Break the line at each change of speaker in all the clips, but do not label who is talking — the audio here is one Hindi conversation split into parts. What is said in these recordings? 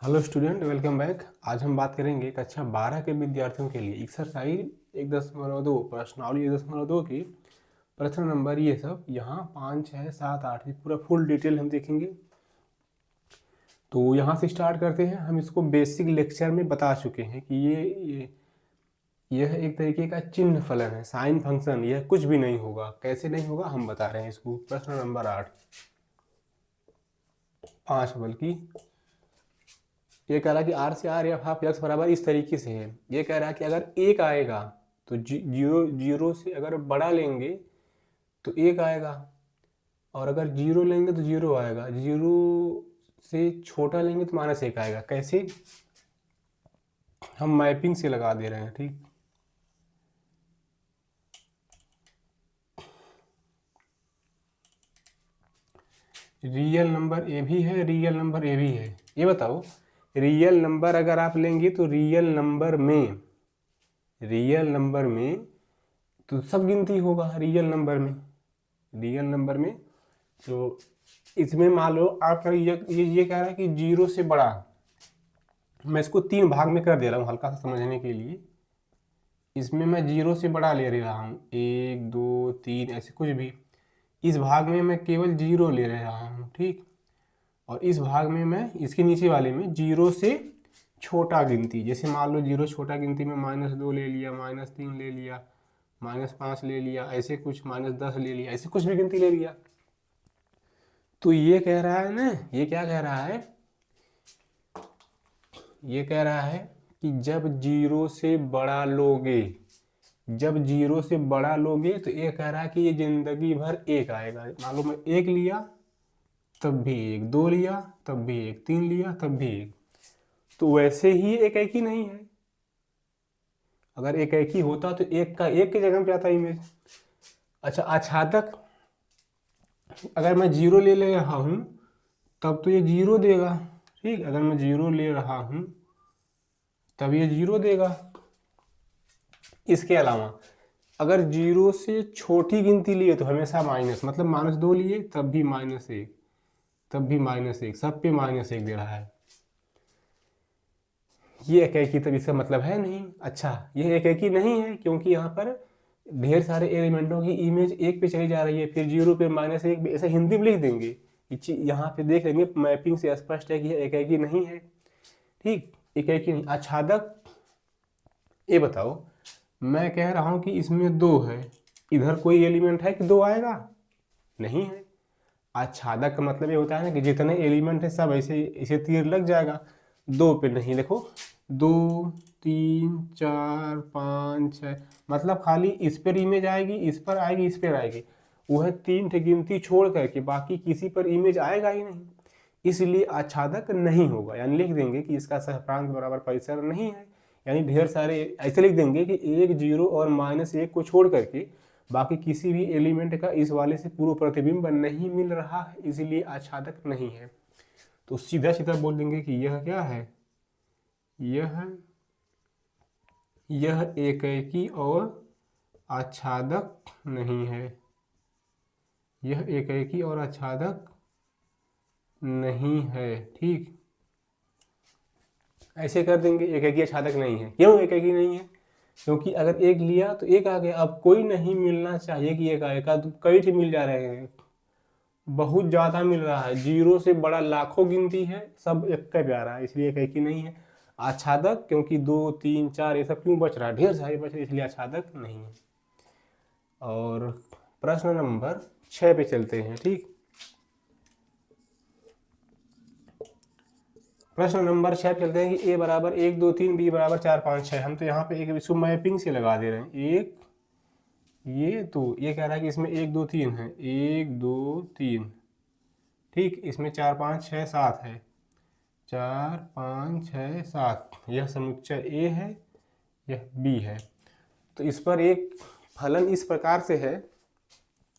Hello student, welcome back. आज हम बात करेंगे कक्षा 12 के विद्यार्थियों के लिए एक्सरसाइज 1.2 प्रश्नावली 1.2 की प्रश्न नंबर ये सब यहाँ 5, 6, 7, 8 ये पूरा फुल डिटेल हम देखेंगे। तो यहाँ से स्टार्ट करते हैं। हम इसको बेसिक लेक्चर में बता चुके हैं कि यह एक तरीके का चिन्ह फलन है, साइन फंक्शन। यह कुछ भी नहीं होगा। कैसे नहीं होगा हम बता रहे हैं इसको। प्रश्न नंबर 8, 5 बल्कि ये कह रहा है कि आर से आर एफ ऑफ एक्स बराबर इस तरीके से है। ये कह रहा है कि अगर एक आएगा तो जीरो जीरो से अगर बड़ा लेंगे तो एक आएगा, और अगर जीरो लेंगे तो जीरो आएगा, जीरो से छोटा लेंगे तो माइनस एक आएगा। कैसे? हम मैपिंग से लगा दे रहे हैं। ठीक, रियल नंबर ए भी है, रियल नंबर ए भी है। ये बताओ, रियल नंबर अगर आप लेंगे तो रियल नंबर में तो सब गिनती होगा। रियल नंबर में तो इसमें मान लो आपका ये कह रहा है कि जीरो से बड़ा। मैं इसको 3 भाग में कर दे रहा हूँ हल्का सा समझने के लिए। इसमें मैं जीरो से बड़ा ले रहा हूँ, 1, 2, 3 ऐसे कुछ भी। इस भाग में मैं केवल जीरो ले रहा हूँ। ठीक, और इस भाग में मैं इसके नीचे वाले में जीरो से छोटा गिनती, जैसे मान लो जीरो छोटा गिनती में -2 ले लिया, -3 ले लिया, -5 ले लिया, ऐसे कुछ, -10 ले लिया, ऐसे कुछ भी गिनती ले लिया। तो ये कह रहा है ना, ये क्या कह रहा है, ये कह रहा है कि जब जीरो से बड़ा लोगे तो ये कह रहा है कि ये जिंदगी भर एक आएगा। मान लो मैं 1 लिया तब भी 1, 2 लिया तब भी 1, 3 लिया तब भी 1। तो वैसे ही एक एक ही नहीं है। अगर एक एक ही होता तो एक का एक की जगह पे आता इमेज। अच्छा, आच्छादक अगर मैं जीरो ले रहा हूँ तब तो ये जीरो देगा। ठीक, अगर मैं जीरो ले रहा हूँ तब ये जीरो देगा। इसके अलावा अगर जीरो से छोटी गिनती लिए तो हमेशा माइनस, मतलब -2 लिए तब भी -1, तब भी -1, सब पे -1 दे रहा है। ये एक एक ही, तब इसका मतलब है नहीं। अच्छा, ये एक एक ही नहीं है क्योंकि यहाँ पर ढेर सारे एलिमेंटों की इमेज एक पे चली जा रही है, फिर जीरो पे -1 ऐसे हिंदी में लिख देंगे। यहाँ पे देख लेंगे मैपिंग से स्पष्ट है कि एक एक ही नहीं है। ठीक, एक एक ही नहीं। आच्छादक, ये बताओ, मैं कह रहा हूँ कि इसमें 2 है, इधर कोई एलिमेंट है कि 2 आएगा? नहीं है। आच्छादक का मतलब ये होता है ना कि जितने एलिमेंट है सब ऐसे ऐसे तीर लग जाएगा। 2 पे नहीं, देखो 2, 3, 4, 5, 6, मतलब खाली इस पर इमेज आएगी, इस पर आएगी, इस पर आएगी। वह 3 ठी गिनती छोड़ करके बाकी किसी पर इमेज आएगा ही नहीं, इसलिए आच्छादक नहीं होगा। यानी लिख देंगे कि इसका सहप्रांत बराबर परिसर नहीं है। यानी ढेर सारे ऐसे लिख देंगे कि 1, 0 और -1 को छोड़ करके बाकी किसी भी एलिमेंट का इस वाले से पूर्व प्रतिबिंब नहीं मिल रहा है, इसलिए आच्छादक नहीं है। तो सीधा सीधा बोल देंगे कि यह क्या है, यह एकेकी और आच्छादक नहीं है। यह एकेकी और आच्छादक नहीं है। ठीक, ऐसे कर देंगे, एकेकी आच्छादक नहीं है। क्यों एकेकी नहीं है? क्योंकि अगर एक लिया तो एक आ गया। अब कोई नहीं मिलना चाहिए कि एक आएगा, तो कई ठी मिल जा रहे हैं, बहुत ज़्यादा मिल रहा है। जीरो से बड़ा लाखों गिनती है, सब एक का प्यारा है, इसलिए एक ही नहीं है। आच्छादक क्योंकि 2, 3, 4 ये सब क्यों बच रहा है, ढेर सारे बच रहे, इसलिए आच्छादक नहीं है। और प्रश्न नंबर 6 पे चलते हैं। ठीक, प्रश्न नंबर 6 पे चलते हैं कि a बराबर 1, 2, 3, b बराबर 4, 5, 6। हम तो यहाँ पे एक इसको मैपिंग से लगा दे रहे हैं। एक ये, तो ये कह रहा है कि इसमें 1, 2, 3 है, 1, 2, 3। ठीक, इसमें 4, 5, 6, 7 है, 4, 5, 6, 7। यह समुच्चय ए है, यह बी है। तो इस पर एक फलन इस प्रकार से है,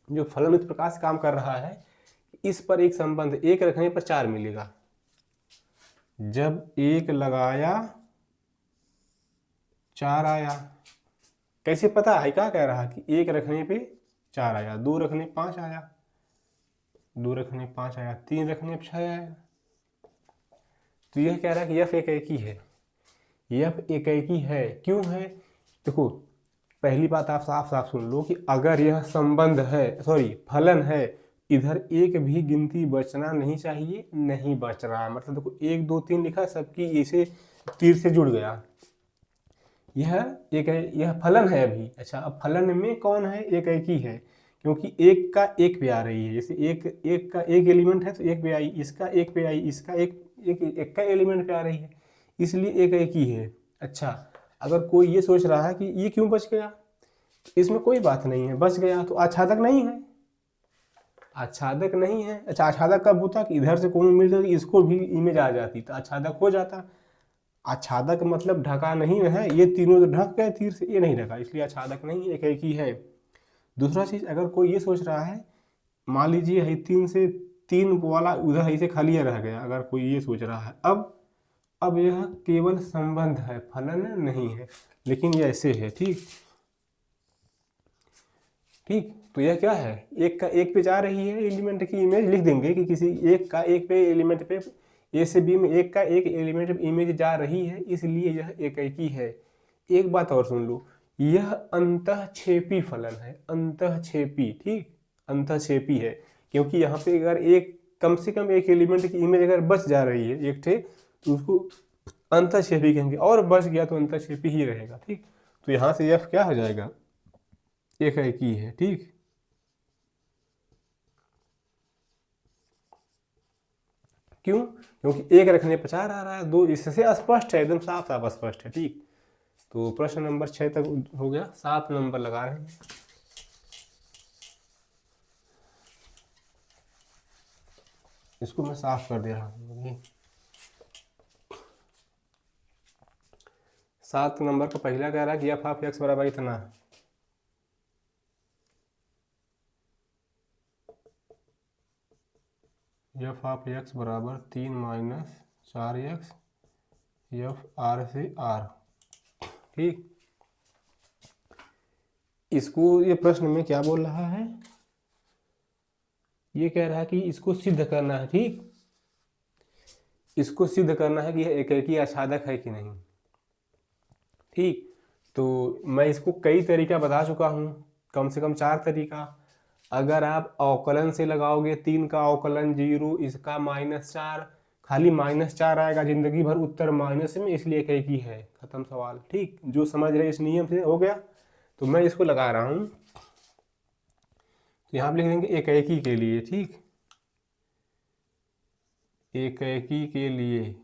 जो फलन इस प्रकार से काम कर रहा है, इस पर एक संबंध 1 रखने पर 4 मिलेगा। जब 1 लगाया 4 आया। कैसे पता है? क्या कह रहा है कि 1 रखने पे 4 आया, 2 रखने 5 आया, 2 रखने 5 आया, 3 रखने 6 आया। तो यह कह रहा है कि f एक एकी है, f एक एकी है। क्यों है? देखो पहली बात आप साफ साफ सुन लो कि अगर यह संबंध है, सॉरी फलन है, इधर एक भी गिनती बचना नहीं चाहिए, नहीं बच रहा। मतलब देखो 1 2 3 लिखा, सबकी इसे तीर से जुड़ गया। यह एक है, यह फलन है अभी। अच्छा, अब फलन में कौन है? एक एकी है, क्योंकि एक का एक पे आ रही है। जैसे एक का एक एलिमेंट है तो एक पे आई, इसका एक पे आई, इसका एक का एलिमेंट पे आ रही है, इसलिए एक एकी है। अच्छा, अगर कोई ये सोच रहा है कि ये क्यों बच गया, इसमें कोई बात नहीं है, बच गया तो आच्छादक नहीं है, आच्छादक नहीं है। अच्छा, आच्छादक कब होता कि इधर से कौन मिल जाती, इसको भी इमेज आ जाती तो आच्छादक हो जाता। आच्छादक मतलब ढका नहीं है, ये तीनों तो ढक गए तीर से, ये नहीं ढका, इसलिए आच्छादक नहीं, एक एक ही है। दूसरा चीज, अगर कोई ये सोच रहा है, मान लीजिए है 3 से 3 वाला उधर ऐसे खाली रह गया, अगर कोई ये सोच रहा है, अब यह केवल संबंध है, फलन नहीं है, लेकिन ये ऐसे है। ठीक ठीक, तो यह क्या है? एक का एक पे जा रही है, एलिमेंट की इमेज लिख देंगे कि किसी एक का एक पे एलिमेंट पे, ए से बी में एक का एक एलिमेंट पे इमेज जा रही है, इसलिए यह एकैकी है। एक बात और सुन लो, यह अंतःक्षेपी फलन है, अंतःक्षेपी। ठीक, अंतःक्षेपी है, क्योंकि यहाँ पे अगर एक कम से कम एक एलिमेंट की इमेज अगर बच जा रही है एक ठे, तो उसको अंतःक्षेपी कहेंगे, और बच गया तो अंतःक्षेपी ही रहेगा। ठीक, तो यहाँ से एफ क्या हो जाएगा? एकैकी है। ठीक, क्यों? क्योंकि एक रखने पर 4 आ रहा है, 2 इससे स्पष्ट है, एकदम साफ साफ स्पष्ट है। ठीक, तो प्रश्न नंबर 6 तक हो गया, 7 नंबर लगा रहे हैं। इसको मैं साफ कर दे रहा हूँ। 7 नंबर का पहला कह रहा है कि एफ ऑफ एक्स बराबर इतना है, एफ ऑफ एक्स बराबर 3 माइनस 4x एफ आर से आर। ठीक, इसको ये प्रश्न में क्या बोल रहा है? ये कह रहा है कि इसको सिद्ध करना है। ठीक, इसको सिद्ध करना है कि यह एकैकी आच्छादक है कि नहीं। ठीक, तो मैं इसको कई तरीका बता चुका हूँ, कम से कम 4 तरीका। अगर आप अवकलन से लगाओगे, 3 का अवकलन 0, इसका -4, खाली -4 आएगा, जिंदगी भर उत्तर माइनस में, इसलिए एकैकी है। खत्म सवाल। ठीक, जो समझ रहे इस नियम से हो गया। तो मैं इसको लगा रहा हूँ, तो यहाँ पे लिख देंगे एकैकी के लिए। ठीक, एकैकी के लिए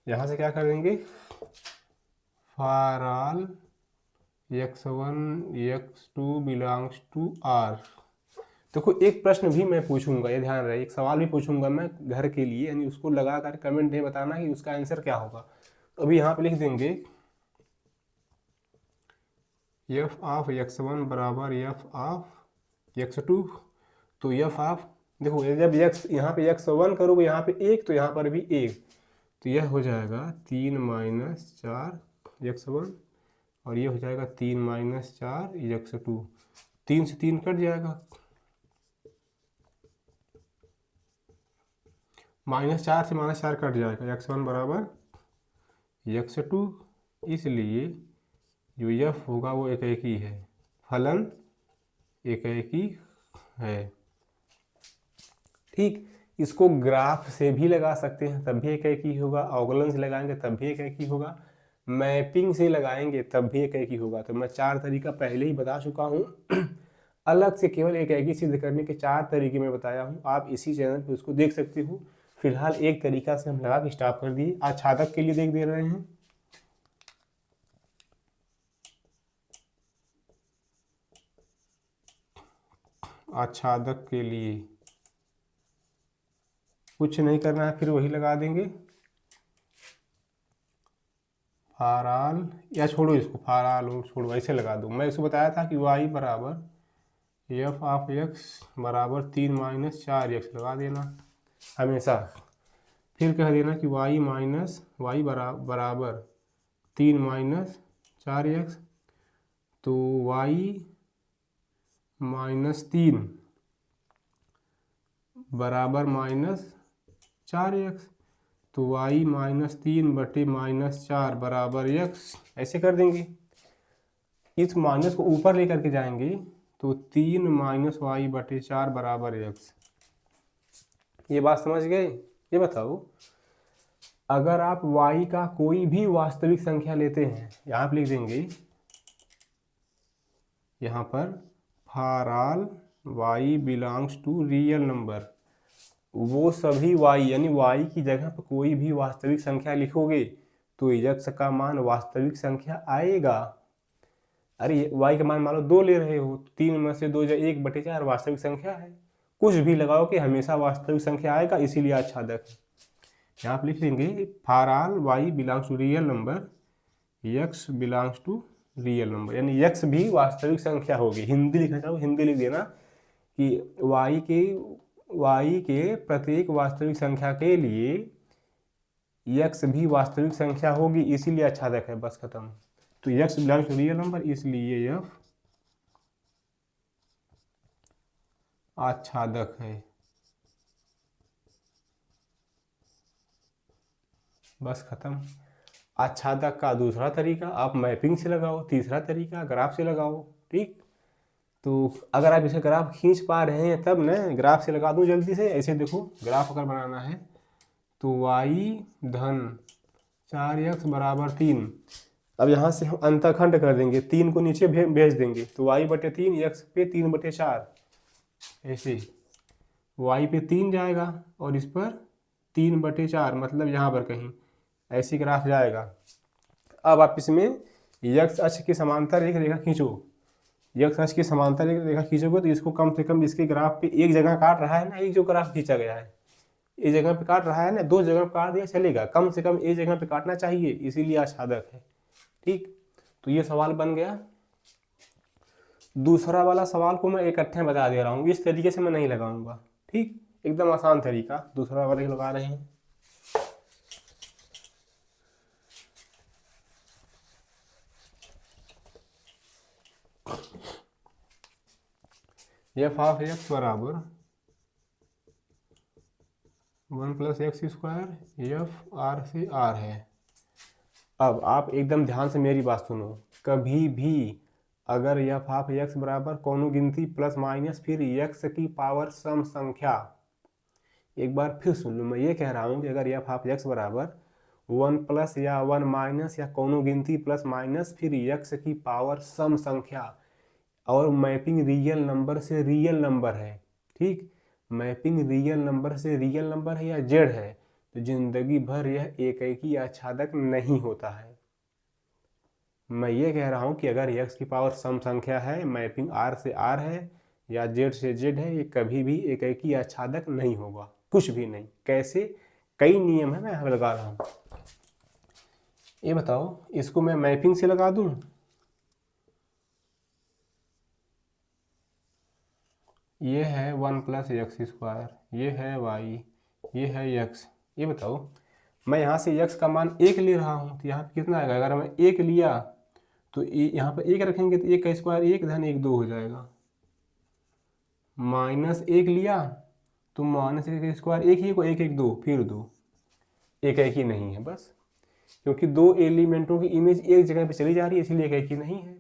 यहाँ से क्या कर देंगे? For all x1 x2 belongs to R। देखो एक प्रश्न भी मैं पूछूंगा, ये ध्यान रहे, एक सवाल भी पूछूंगा मैं घर के लिए, यानी उसको लगा कर कमेंट में बताना कि उसका आंसर क्या होगा। तो अभी यहाँ पे लिख देंगे एफ ऑफ x1 बराबर एफ ऑफ x2। तो एफ ऑफ, देखो जब x यहाँ पे x1 करोगे, यहाँ पे 1 तो यहाँ पर भी 1, तो यह हो जाएगा 3 माइनस 4 x1, और ये हो जाएगा 3 माइनस 4 x2। 3 से 3 कट जाएगा, -4 से -4 कट जाएगा, x1 बराबर x2। इसलिए जो f होगा वो एकैकी है, फलन एकैकी है। ठीक, इसको ग्राफ से भी लगा सकते हैं, तब भी एकैकी होगा, अवकलन से लगाएंगे तब भी एकैकी होगा, मैपिंग से लगाएंगे तब भी एकैकी होगा। तो मैं 4 तरीका पहले ही बता चुका हूँ। अलग से केवल एकैकी सिद्ध करने के 4 तरीके मैं बताया हूँ, आप इसी चैनल पे उसको देख सकते हो। फिलहाल एक तरीका से हम लगा के स्टॉप कर दिए। आच्छादक के लिए देख दे रहे हैं, आच्छादक के लिए कुछ नहीं करना है, फिर वही लगा देंगे, फाराल, या छोड़ो इसको, फाराल और छोड़ो, ऐसे लगा दो। मैं इसको बताया था कि y बराबर एफ ऑफ एक्स बराबर 3 माइनस 4x लगा देना हमेशा। फिर कह देना कि y माइनस वाई बराबर 3 माइनस 4x, तो y -3 बराबर -4x, तो y -3/-4 बराबर x, ऐसे कर देंगे। इस माइनस को ऊपर लेकर के जाएंगे तो 3 - y/4 बराबर x। ये बात समझ गए? ये बताओ, अगर आप y का कोई भी वास्तविक संख्या लेते हैं, यहाँ आप लिख देंगे, यहाँ पर for all y belongs to real number, वो सभी y यानी y की जगह पर कोई भी वास्तविक संख्या लिखोगे तो x का मान वास्तविक संख्या आएगा। अरे y का मान मान लो 2 ले रहे हो, 3 में से 2 1/4 वास्तविक संख्या है, कुछ भी लगाओ कि हमेशा वास्तविक संख्या आएगा, इसीलिए आच्छादक है। यहाँ आप लिख लेंगे for all y belongs to real number, x belongs to real number, यानी x भी वास्तविक संख्या होगी। हिंदी लिखना चाहो हिंदी लिख देना कि y के प्रत्येक वास्तविक संख्या के लिए x भी वास्तविक संख्या होगी, इसीलिए आच्छादक है, बस खत्म। तो x belongs to real number, इसलिए f आच्छादक है, बस खत्म। आच्छादक का दूसरा तरीका आप मैपिंग से लगाओ, तीसरा तरीका ग्राफ से लगाओ। ठीक, तो अगर आप इसे ग्राफ खींच पा रहे हैं तब ना, ग्राफ से लगा दूं जल्दी से। ऐसे देखो, ग्राफ अगर बनाना है तो y धन 4x बराबर 3। अब यहाँ से हम अंतखंड कर देंगे, 3 को नीचे भेज देंगे, तो y/3 x पे 3/4, ऐसे y पे 3 जाएगा और इस पर 3/4, मतलब यहाँ पर कहीं ऐसी ग्राफ जाएगा। अब आप इसमें x अक्ष के समांतर एक रेखा खींचो, x अक्ष के समांतर एक रेखा खींचोगे तो इसको कम से कम इसके ग्राफ पे एक जगह काट रहा है ना, एक जो ग्राफ खींचा गया है एक जगह पे काट रहा है ना, 2 जगह पे काट दिया चलेगा, कम से कम एक जगह पे काटना चाहिए, इसीलिए आच्छादक है। ठीक, तो ये सवाल बन गया। दूसरा वाला सवाल को मैं इकट्ठे बता दे रहा हूँ, इस तरीके से मैं नहीं लगाऊंगा। ठीक, एकदम आसान तरीका, दूसरा वाला ही लगा रहे हैं। f ऑफ x बराबर 1 + x² f r से r है। अब आप एकदम ध्यान से मेरी बात सुनो, कभी भी अगर f ऑफ x बराबर कोनो गिनती प्लस माइनस फिर x की पावर सम संख्या, एक बार फिर सुन लो, मैं ये कह रहा हूँ कि अगर f ऑफ x बराबर 1+ या 1- या कोनो गिनती प्लस माइनस फिर x की पावर सम संख्या और मैपिंग रियल नंबर से रियल नंबर है, ठीक, मैपिंग रियल नंबर से रियल नंबर है या जेड है, तो जिंदगी भर यह एकेकी आच्छादक नहीं होता है। मैं ये कह रहा हूँ कि अगर x की पावर सम संख्या है, मैपिंग r से r है या z से z है, ये कभी भी एकेकी आच्छादक नहीं होगा, कुछ भी नहीं। कैसे? कई नियम है, मैं यहाँ लगा रहा हूँ। ये बताओ, इसको मैं मैपिंग से लगा दूं, ये है 1 + x², ये है y, ये है x। ये बताओ, मैं यहाँ से x का मान 1 ले रहा हूँ, तो यहाँ पे कितना आएगा? अगर मैं 1 लिया तो यहाँ पर 1 रखेंगे तो 1 का स्क्वायर 1 धन 1 2 हो जाएगा। -1 लिया तो -1 का स्क्वायर 1 ही को 1 1 2 फिर 2, एक ही नहीं है बस, क्योंकि 2 एलिमेंटों की इमेज एक जगह पे चली जा रही है, इसलिए एक ही नहीं है।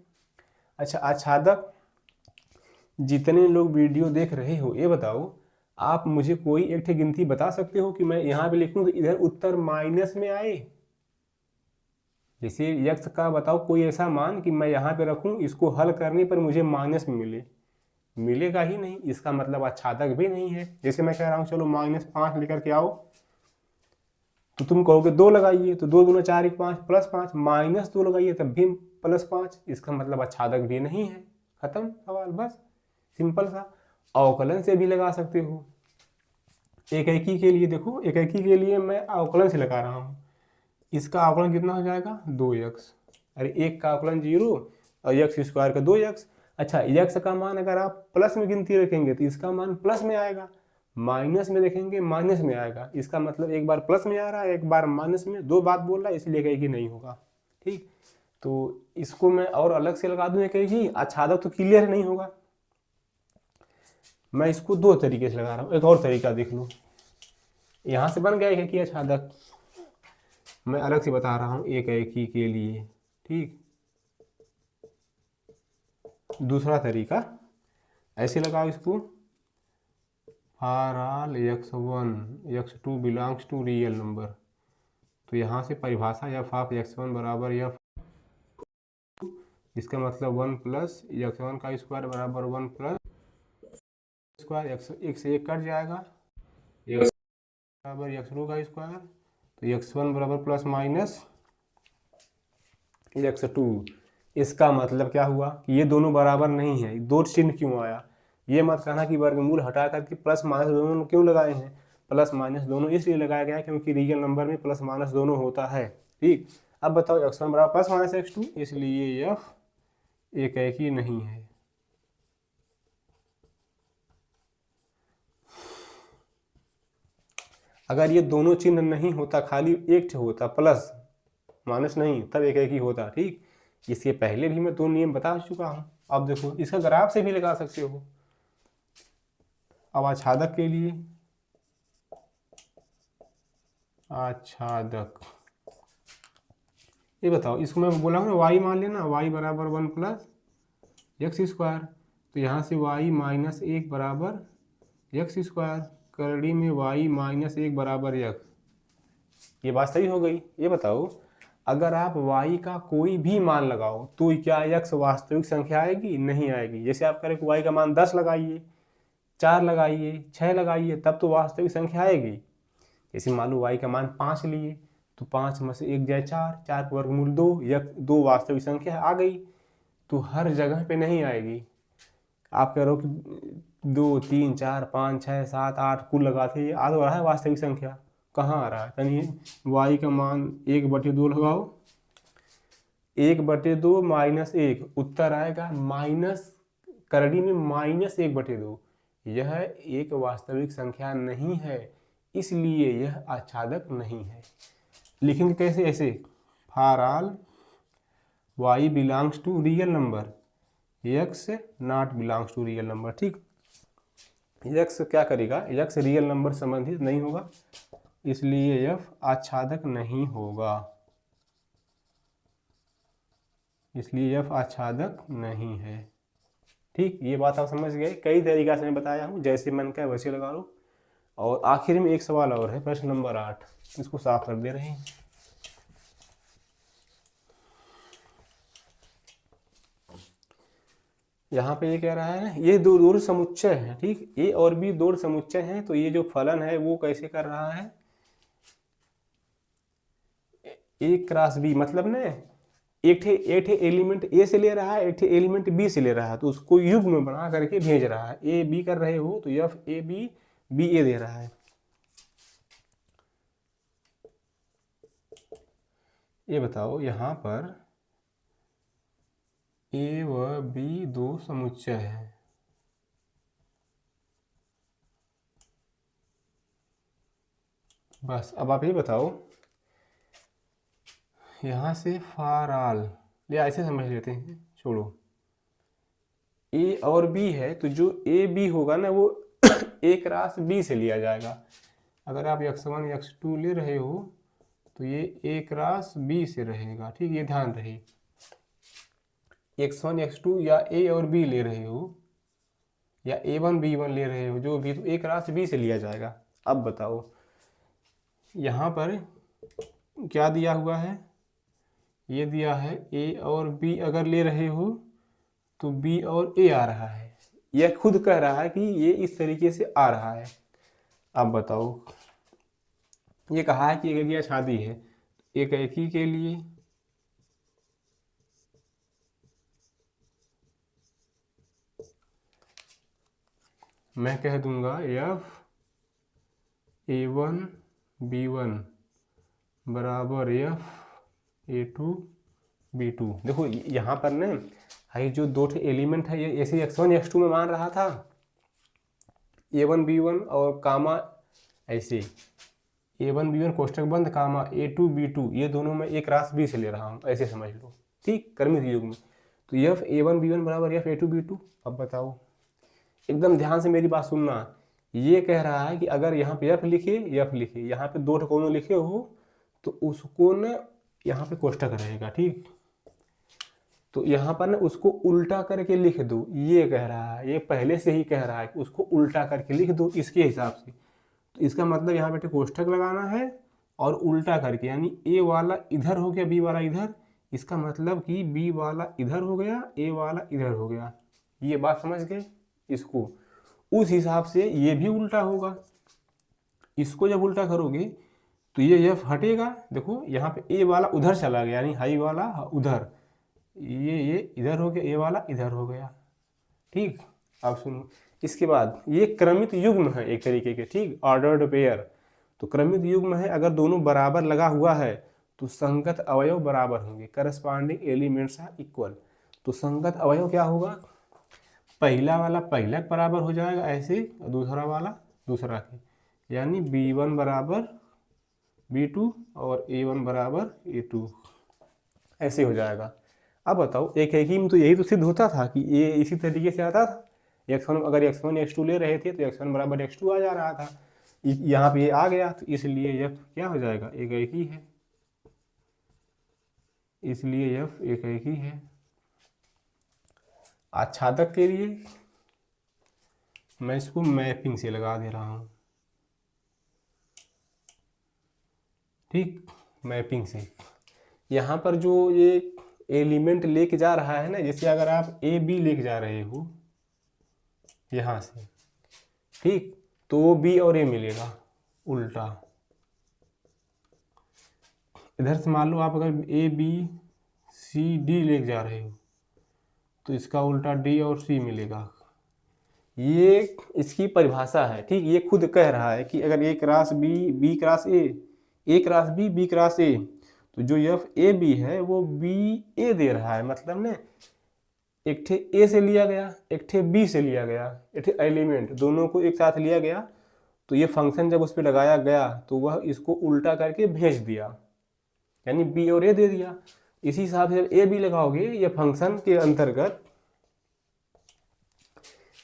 अच्छा, आच्छादक जितने लोग वीडियो देख रहे हो, ये बताओ, आप मुझे कोई एक ठे गिनती बता सकते हो कि मैं यहाँ पे लिखूं तो इधर उत्तर माइनस में आए? जैसे x का बताओ कोई ऐसा मान कि मैं यहाँ पे रखूं, इसको हल करने पर मुझे माइनस में मिले, मिलेगा ही नहीं, इसका मतलब आच्छादक भी नहीं है। जैसे मैं कह रहा हूँ चलो -5 लेकर के आओ, तो तुम कहोगे 2 लगाइए, तो 2 दूना 4 1 5 +5, -2 लगाइए तब भी +5, इसका मतलब आच्छादक भी नहीं है। खत्म सवाल, बस सिंपल सा। अवकलन से भी लगा सकते हो, एकेकी के लिए देखो, एकेकी के लिए मैं अवकलन से लगा रहा हूँ, इसका अवकलन कितना हो जाएगा? 2x। अरे 1 का अवकलन 0 और x² का 2x। अच्छा, x का मान अगर आप प्लस में गिनती रखेंगे तो इसका मान प्लस में आएगा, माइनस में देखेंगे माइनस में आएगा, इसका मतलब एक बार प्लस में आ रहा है एक बार माइनस में, 2 बात बोल रहा है, इसलिए एकेकी नहीं होगा। ठीक, तो इसको मैं और अलग से लगा दूं एकेकी, आच्छादक तो क्लियर नहीं होगा। मैं इसको दो तरीके से लगा रहा हूँ, एक और तरीका देख लो। यहाँ से बन गया एक एकी आच्छादक, मैं अलग से बता रहा हूँ एक एकी के लिए, ठीक। दूसरा तरीका ऐसे लगाओ इसको, for all x1 x2 belongs to real number. तो यहाँ से परिभाषा एफ ऑफ x1 बराबर एफ, इसका मतलब 1 प्लस x1 का स्क्वायर बराबर 1 प्लस स्क्वायर एक से एक कट जाएगा, x बराबर x2 का स्क्वायर, तो x1 बराबर प्लस माइनस x2। इसका मतलब क्या हुआ कि ये दोनों बराबर नहीं है, दो चिन्ह क्यों आया। ये मत कहना कि वर्गमूल हटा करके प्लस माइनस दोनों क्यों लगाए हैं। प्लस माइनस दोनों इसलिए लगाया गया क्योंकि रियल नंबर में प्लस माइनस दोनों होता है, ठीक। अब बताओ x1 बराबर प्लस माइनस x2, इसलिए f एक ही नहीं है। अगर ये दोनों चिन्ह नहीं होता, खाली एक होता प्लस माइनस नहीं, तब एक ही होता, ठीक। इसके पहले भी मैं दो नियम बता चुका हूं। अब देखो इसका ग्राफ से भी लगा सकते हो। अब आच्छादक के लिए, आच्छादक ये बताओ, इसको मैं बोला हूँ ना y मान लेना, y बराबर 1 प्लस एक्स स्क्वायर, तो यहाँ से y माइनस 1 बराबर एक्स स्क्वायर, करड़ी में y माइनस 1 बराबर x, ये बात सही हो गई। ये बताओ अगर आप y का कोई भी मान लगाओ तो क्या x वास्तविक संख्या आएगी? नहीं आएगी। जैसे आप करें y का मान 10 लगाइए, 4 लगाइए, 6 लगाइए, तब तो वास्तविक संख्या आएगी। जैसे मान लो y का मान 5 लिए, तो 5 में से 1 जाए 4, 4 का वर्गमूल 2, या 2 वास्तविक संख्या आ गई। तो हर जगह पे नहीं आएगी। आप कह रहे हो कि 2, 3, 4, 5, 6, 7, 8 कुल लगाते आ तो रहा है वास्तविक संख्या, कहाँ आ रहा है? यानी y का मान 1/2 लगाओ, 1/2 माइनस 1, उत्तर आएगा माइनस, करड़ी में माइनस 1/2। यह एक वास्तविक संख्या नहीं है, इसलिए यह आच्छादक नहीं है। लिखेंगे कैसे? ऐसे, for all y belongs to real number, x not belongs to real number, ठीक। x क्या करेगा? x रियल नंबर संबंधित नहीं होगा, इसलिए f आच्छादक नहीं होगा, इसलिए f आच्छादक नहीं है, ठीक। ये बात आप समझ गए। कई तरीका से मैं बताया हूँ, जैसे मन का वैसे लगा लो। और आखिर में एक सवाल और है, प्रश्न नंबर 8, इसको साफ कर दे रहे हैं। यहाँ पे ये कह रहा है ना, ये दो दो समुच्चय है, ठीक। ए और बी दो समुच्चय हैं, तो ये जो फलन है वो कैसे कर रहा है? ए क्रॉस बी, मतलब ना एक ठे एलिमेंट ए से ले रहा है, एक ठे एलिमेंट बी से ले रहा है, तो उसको युग्म में बना करके भेज रहा है। ए बी कर रहे हो तो एफ ए बी, बी ए दे रहा है। ये बताओ यहाँ पर ए व बी दो समुच्चय है, बस। अब आप ये बताओ, यहाँ से फॉर ऑल, या ऐसे समझ लेते हैं, छोड़ो। ए और बी है, तो जो ए बी होगा ना वो ए क्रॉस बी से लिया जाएगा। अगर आप x1 x2 ले रहे हो तो ये ए क्रॉस बी से रहेगा, ठीक। ये ध्यान रहे, x1 x2 या ए और बी ले रहे हो, या a1 b1 ले रहे हो, जो भी, तो ए क्रॉस बी से लिया जाएगा। अब बताओ यहाँ पर क्या दिया हुआ है? ये दिया है ए और बी अगर ले रहे हो तो बी और ए आ रहा है। यह खुद कह रहा है कि ये इस तरीके से आ रहा है। अब बताओ, ये कहा है कि एक या शादी है, एक ही के लिए मैं कह दूंगा एफ A1 B1 बराबर एफ A2 B2। देखो यहाँ पर ना है जो दो एलिमेंट है, ये ऐसे x1 x2 में मान रहा था, A1 B1 और कामा ऐसे A1 B1 कोष्टक बंद कामा A2 B2, ये दोनों में एक रास बी से ले रहा हूँ, ऐसे समझ लो, ठीक। क्रमिक युग में तो एफ A1 B1 बराबर एफ A2 B2। अब बताओ एकदम ध्यान से मेरी बात सुनना। ये कह रहा है कि अगर यहाँ पे एफ लिखे, यहाँ पे 2 कोनों लिखे हो तो उसको न यहाँ पे कोष्ठक रहेगा, ठीक। तो यहाँ पर ना उसको उल्टा करके लिख दो, ये कह रहा है, ये पहले से ही कह रहा है कि उसको उल्टा करके लिख दो इसके हिसाब से। तो इसका मतलब यहाँ पे कोष्ठक लगाना है और उल्टा करके, यानी ए वाला इधर हो गया, बी वाला इधर, इसका मतलब कि बी वाला इधर हो गया, ए वाला इधर हो गया। ये बात समझ गए। इसको उस हिसाब से ये भी उल्टा होगा। इसको जब उल्टा करोगे तो ये एफ हटेगा, देखो यहाँ पे ए वाला उधर चला गया, यानी हाई वाला उधर, ये इधर हो गया, ए वाला इधर हो गया, ठीक। अब सुनो, इसके बाद ये क्रमित युग्म है एक तरीके के, ठीक, ऑर्डर्ड पेयर। तो क्रमित युग्म है, अगर दोनों बराबर लगा हुआ है तो संगत अवयव बराबर होंगे, करस्पॉन्डिंग एलिमेंट्स आर इक्वल। तो संगत अवयव क्या होगा, पहला वाला पहला के बराबर हो जाएगा ऐसे, और दूसरा वाला दूसरा के, यानी B1 बराबर B2 और A1 बराबर A2, ऐसे हो जाएगा। अब बताओ एक में तो यही तो सिद्ध होता था कि ये इसी तरीके से आता था, x1 अगर x1 x2 ले रहे थे तो x1 बराबर x2 आ जा रहा था, यहाँ पे ये आ गया, तो इसलिए f क्या हो जाएगा, एक ही है, इसलिए f एक ही है। आच्छादक के लिए मैं इसको मैपिंग से लगा दे रहा हूँ, ठीक, मैपिंग से। यहाँ पर जो ये एलिमेंट लेके जा रहा है ना, जैसे अगर आप ए बी लेके जा रहे हो यहाँ से, ठीक, तो बी और ए मिलेगा उल्टा। इधर से मान लो आप अगर ए बी सी डी लेके जा रहे हो तो इसका उल्टा डी और सी मिलेगा। ये इसकी परिभाषा है, ठीक। ये खुद कह रहा है कि अगर A cross B, B cross A cross B, B cross A, तो जो एफ ए बी है वो बी ए दे रहा है, मतलब ने एक ठे ए से लिया गया, एक ठे बी से लिया गया, एक ठे एलिमेंट दोनों को एक साथ लिया गया, तो ये फंक्शन जब उस पर लगाया गया तो वह इसको उल्टा करके भेज दिया, यानी बी और ए दे दिया। इसी हिसाब से ए बी लगाओगे ये फंक्शन के अंतर्गत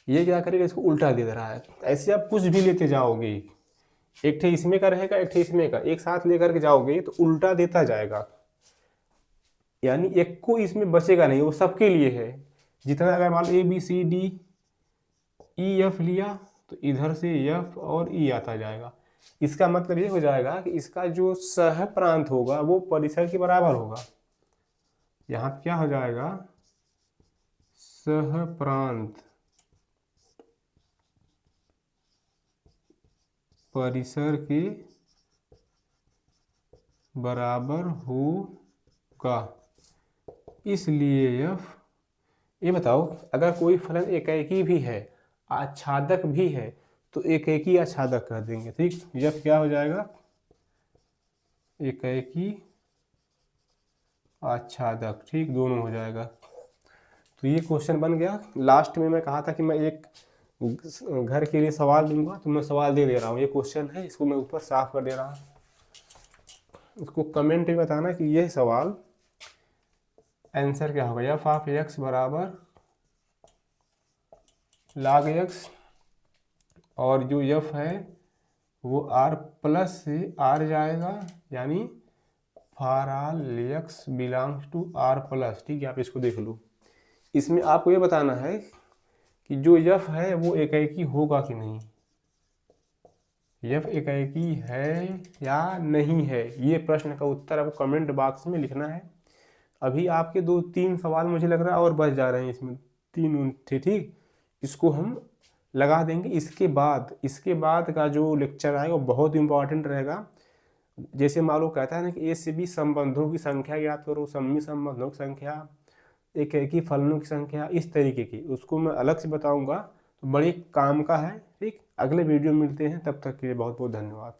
ये क्या करेगा, इसको उल्टा दे रहा है। ऐसे आप कुछ भी लेते जाओगे, एक ठे इसमें का रहेगा, एक ठे इसमें का, एक साथ लेकर के जाओगे तो उल्टा देता जाएगा, यानी एक को इसमें बचेगा नहीं, वो सबके लिए है। जितना अगर मान लो A B C D E F लिया तो इधर से एफ और ई आता जाएगा। इसका मतलब ये हो जाएगा कि इसका जो सह प्रांत होगा वो परिसर के बराबर होगा। यहाँ क्या हो जाएगा, सह प्रांत परिसर के बराबर होगा, इसलिए एफ। ये बताओ अगर कोई फलन एकाएकी भी है, आच्छादक भी है, तो एकाएकी आच्छादक कर देंगे, ठीक। एफ क्या हो जाएगा, एकाएकी आच्छादक, ठीक, दोनों हो जाएगा। तो ये क्वेश्चन बन गया। लास्ट में मैं कहा था कि मैं एक घर के लिए सवाल दूंगा, तो मैं सवाल दे रहा हूँ, ये क्वेश्चन है, इसको मैं ऊपर साफ कर दे रहा हूँ। इसको कमेंट में बताना कि यह सवाल आंसर क्या होगा। एफ ऑफ एक्स बराबर log एक्स, और जो एफ है वो आर प्लस से आर जाएगा, यानी for all X belongs to R plus, ठीक है। आप इसको देख लो। इसमें आपको ये बताना है कि जो एफ है वो एकाएकी होगा कि नहीं, एफ एकाएकी है या नहीं है, ये प्रश्न का उत्तर आपको कमेंट बॉक्स में लिखना है। अभी आपके 2-3 सवाल मुझे लग रहा है और बच जा रहे हैं, इसमें 3 थे, ठीक। इसको हम लगा देंगे। इसके बाद का जो लेक्चर आएगा वो बहुत इंपॉर्टेंट रहेगा। जैसे मान लो कहता है ना कि ए से बी संबंधों की संख्या याद करो, सम्मी संबंधों की संख्या, एकाएकी फलनों की संख्या, इस तरीके की, उसको मैं अलग से बताऊंगा, तो बड़े काम का है, ठीक। अगले वीडियो मिलते हैं, तब तक के लिए बहुत बहुत धन्यवाद।